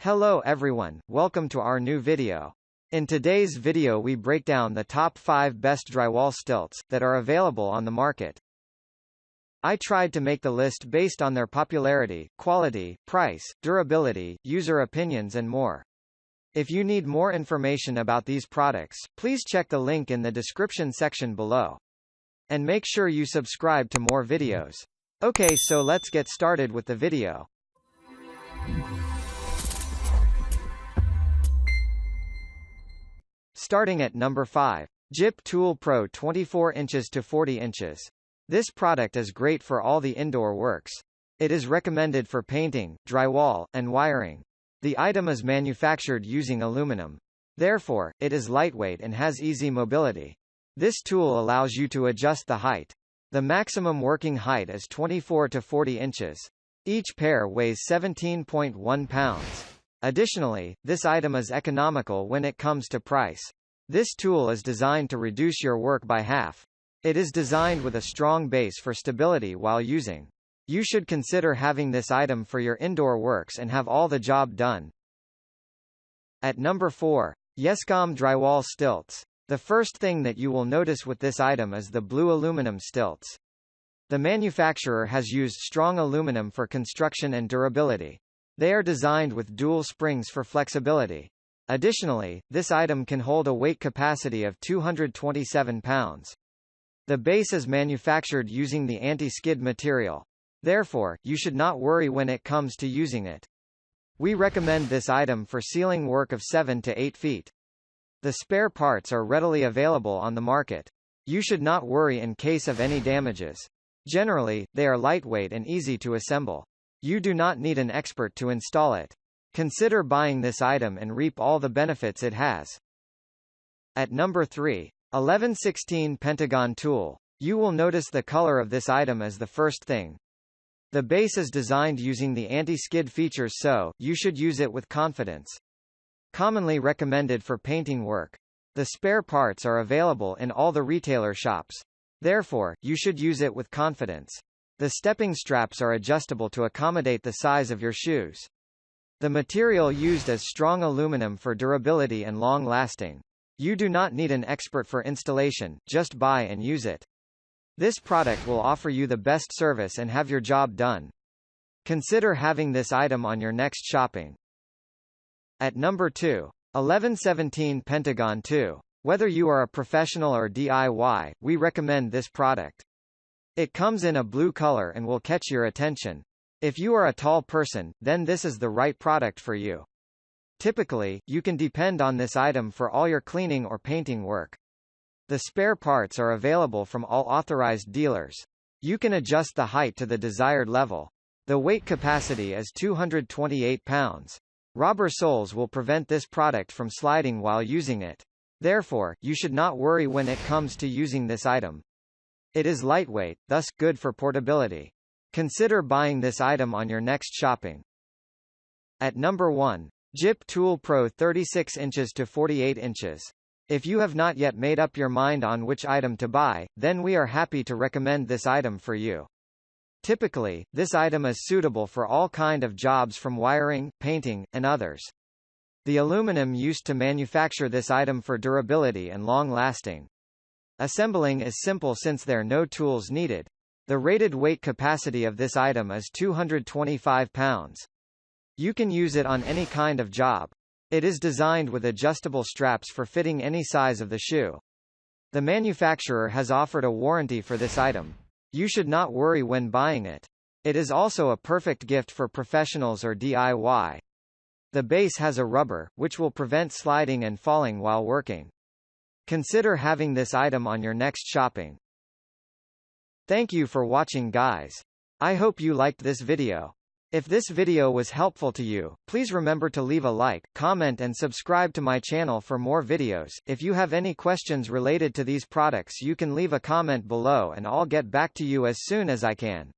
Hello everyone, welcome to our new video. In today's video we break down the top 5 best drywall stilts that are available on the market. I tried to make the list based on their popularity, quality, price, durability, user opinions and more. If you need more information about these products, please check the link in the description section below. And make sure you subscribe to more videos. Okay, so let's get started with the video. Starting at number 5. Jib Tool Pro 24 inches to 40 inches. This product is great for all the indoor works. It is recommended for painting, drywall, and wiring. The item is manufactured using aluminum. Therefore, it is lightweight and has easy mobility. This tool allows you to adjust the height. The maximum working height is 24 to 40 inches. Each pair weighs 17.1 pounds. Additionally, this item is economical when it comes to price. This tool is designed to reduce your work by half. It is designed with a strong base for stability while using. You should consider having this item for your indoor works and have all the job done. At number 4. Yescom Drywall Stilts. The first thing that you will notice with this item is the blue aluminum stilts. The manufacturer has used strong aluminum for construction and durability. They are designed with dual springs for flexibility. Additionally, this item can hold a weight capacity of 227 pounds. The base is manufactured using the anti-skid material. Therefore, you should not worry when it comes to using it. We recommend this item for ceiling work of 7 to 8 feet. The spare parts are readily available on the market. You should not worry in case of any damages. Generally, they are lightweight and easy to assemble. You do not need an expert to install it. Consider buying this item and reap all the benefits it has. At number 3. 1116 Pentagon Tool. You will notice the color of this item as the first thing. The base is designed using the anti-skid features, so you should use it with confidence. Commonly recommended for painting work. The spare parts are available in all the retailer shops. Therefore, you should use it with confidence. The stepping straps are adjustable to accommodate the size of your shoes. The material used is strong aluminum for durability and long lasting. You do not need an expert for installation, just buy and use it. This product will offer you the best service and have your job done. Consider having this item on your next shopping. At number 2. 1117 Pentagon Too. Whether you are a professional or DIY, we recommend this product. It comes in a blue color and will catch your attention. If you are a tall person, then this is the right product for you. Typically, you can depend on this item for all your cleaning or painting work. The spare parts are available from all authorized dealers. You can adjust the height to the desired level. The weight capacity is 228 pounds. Rubber soles will prevent this product from sliding while using it. Therefore, you should not worry when it comes to using this item. It is lightweight, thus good for portability. Consider buying this item on your next shopping. At number 1. Jib Tool Pro 36 inches to 48 inches. If you have not yet made up your mind on which item to buy, then we are happy to recommend this item for you. Typically, this item is suitable for all kind of jobs from wiring, painting, and others. The aluminum used to manufacture this item for durability and long lasting. Assembling is simple since there are no tools needed. The rated weight capacity of this item is 225 pounds. You can use it on any kind of job. It is designed with adjustable straps for fitting any size of the shoe. The manufacturer has offered a warranty for this item. You should not worry when buying it. It is also a perfect gift for professionals or DIY. The base has a rubber, which will prevent sliding and falling while working. Consider having this item on your next shopping. Thank you for watching, guys. I hope you liked this video. If this video was helpful to you, please remember to leave a like, comment and subscribe to my channel for more videos. If you have any questions related to these products, you can leave a comment below and I'll get back to you as soon as I can.